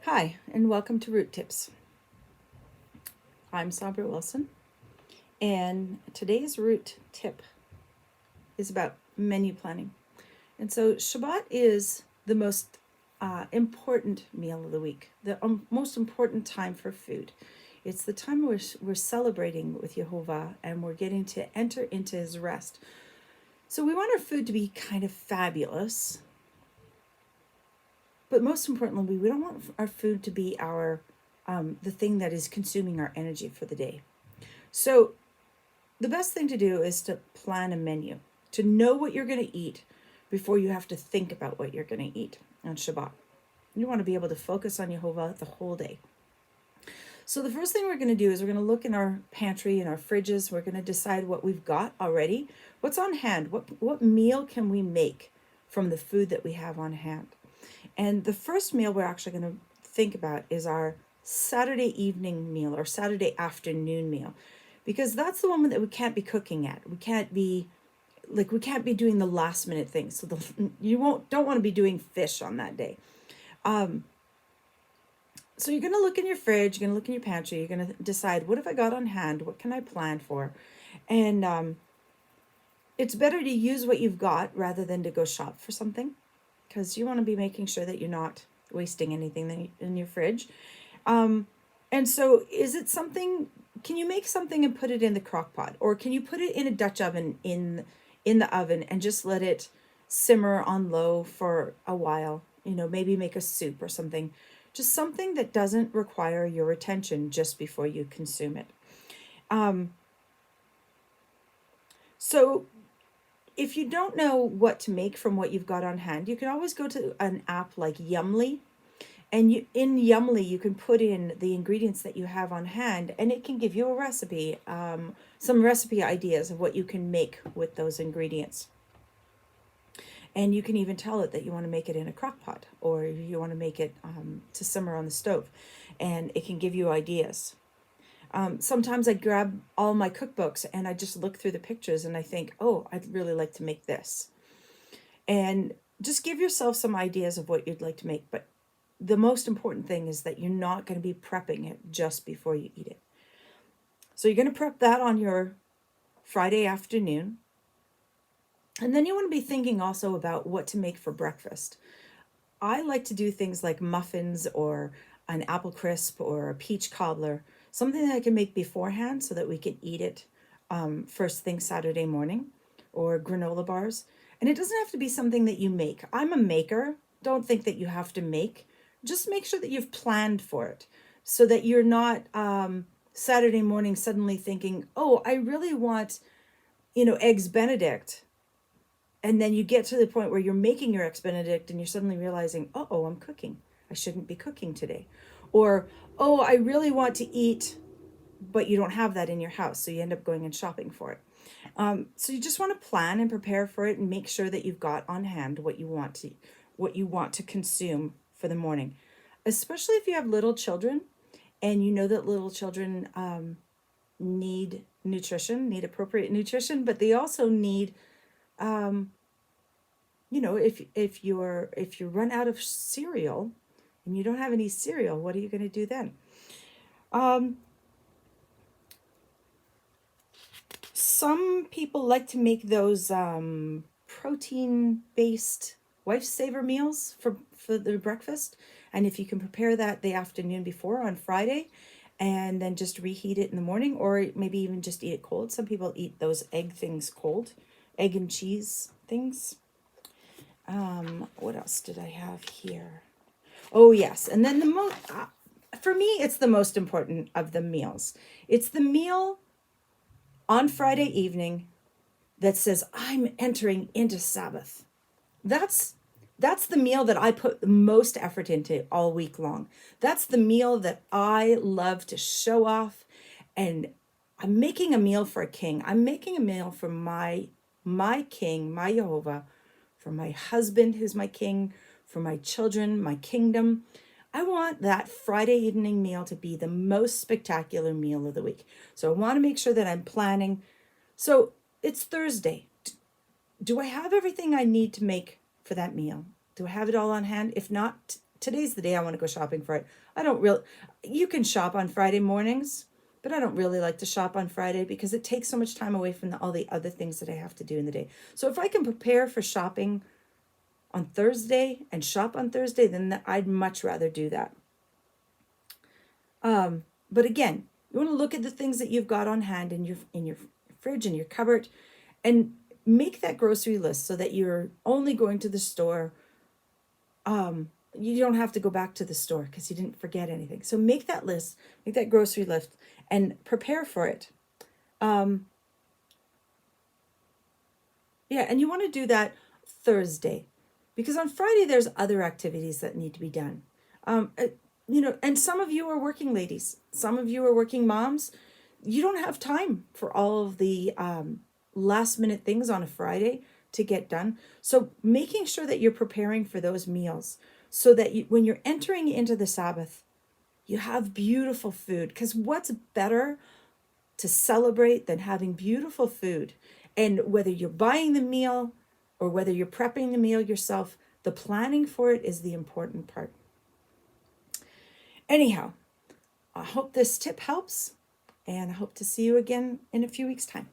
Hi, and welcome to Root Tips. I'm Sabra Wilson, and today's root tip is about menu planning. And so, Shabbat is the most important meal of the week, the most important time for food. It's the time we're celebrating with Yehovah and we're getting to enter into his rest. So, we want our food to be kind of fabulous, but most importantly, we don't want our food to be the thing that is consuming our energy for the day. So the best thing to do is to plan a menu, to know what you're going to eat before you have to think about what you're going to eat on Shabbat. You want to be able to focus on Yehovah the whole day. So the first thing we're going to do is we're going to look in our pantry and our fridges. We're going to decide what we've got already, what's on hand, what meal can we make from the food that we have on hand. And the first meal we're actually going to think about is our Saturday evening meal or Saturday afternoon meal, because that's the one that we can't be cooking at. We can't be doing the last minute things. So don't want to be doing fish on that day. So you're going to look in your fridge, you're going to look in your pantry, you're going to decide, what have I got on hand? What can I plan for? And it's better to use what you've got rather than to go shop for something, because you want to be making sure that you're not wasting anything in your fridge. And so is it something, can you make something and put it in the crock pot, or can you put it in a Dutch oven in the oven and just let it simmer on low for a while? Maybe make a soup or something, just something that doesn't require your attention just before you consume it. So if you don't know what to make from what you've got on hand, you can always go to an app like Yummly. And in Yummly, you can put in the ingredients that you have on hand, and it can give you a recipe, some recipe ideas of what you can make with those ingredients. And you can even tell it that you want to make it in a crock pot, or you want to make it to simmer on the stove, and it can give you ideas. Sometimes I grab all my cookbooks and I just look through the pictures and I think, oh, I'd really like to make this. And just give yourself some ideas of what you'd like to make. But the most important thing is that you're not going to be prepping it just before you eat it. So you're going to prep that on your Friday afternoon. And then you want to be thinking also about what to make for breakfast. I like to do things like muffins or an apple crisp or a peach cobbler, something that I can make beforehand so that we can eat it first thing Saturday morning, or granola bars. And it doesn't have to be something that you make. I'm a maker. Don't think that you have to make. Just make sure that you've planned for it so that you're not Saturday morning suddenly thinking, oh, I really want, eggs Benedict. And then you get to the point where you're making your eggs Benedict and you're suddenly realizing, oh, I'm cooking. I shouldn't be cooking today. Or, oh, I really want to eat, but you don't have that in your house. So you end up going and shopping for it. So you just want to plan and prepare for it and make sure that you've got on hand what you want to consume for the morning, especially if you have little children and you know that little children need appropriate nutrition, but they also need, if you run out of cereal and you don't have any cereal, what are you going to do then? Some people like to make those protein-based wife saver meals for their breakfast. And if you can prepare that the afternoon before on Friday and then just reheat it in the morning, or maybe even just eat it cold. Some people eat those egg things cold, egg and cheese things. What else did I have here? Oh, yes. And then for me, it's the most important of the meals. It's the meal on Friday evening that says, I'm entering into Sabbath. That's the meal that I put the most effort into all week long. That's the meal that I love to show off. And I'm making a meal for a king. I'm making a meal for my king, my Yehovah, for my husband who's my king, for my children, my kingdom. I want that Friday evening meal to be the most spectacular meal of the week. So I want to make sure that I'm planning. So it's Thursday. Do I have everything I need to make for that meal? Do I have it all on hand? If not, today's the day I want to go shopping for it. I don't really, you can shop on Friday mornings, but I don't really like to shop on Friday because it takes so much time away from all the other things that I have to do in the day. So if I can prepare for shopping on Thursday and shop on Thursday, then I'd much rather do that. But again, you want to look at the things that you've got on hand in your fridge and your cupboard, and make that grocery list so that you're only going to the store. You don't have to go back to the store because you didn't forget anything. So make that list, make that grocery list, and prepare for it. Yeah, and you want to do that Thursday, because on Friday there's other activities that need to be done. And some of you are working ladies, some of you are working moms. You don't have time for all of the last minute things on a Friday to get done. So making sure that you're preparing for those meals so that when you're entering into the Sabbath, you have beautiful food. Because what's better to celebrate than having beautiful food? And whether you're buying the meal or whether you're prepping the meal yourself, the planning for it is the important part. Anyhow, I hope this tip helps, and I hope to see you again in a few weeks' time.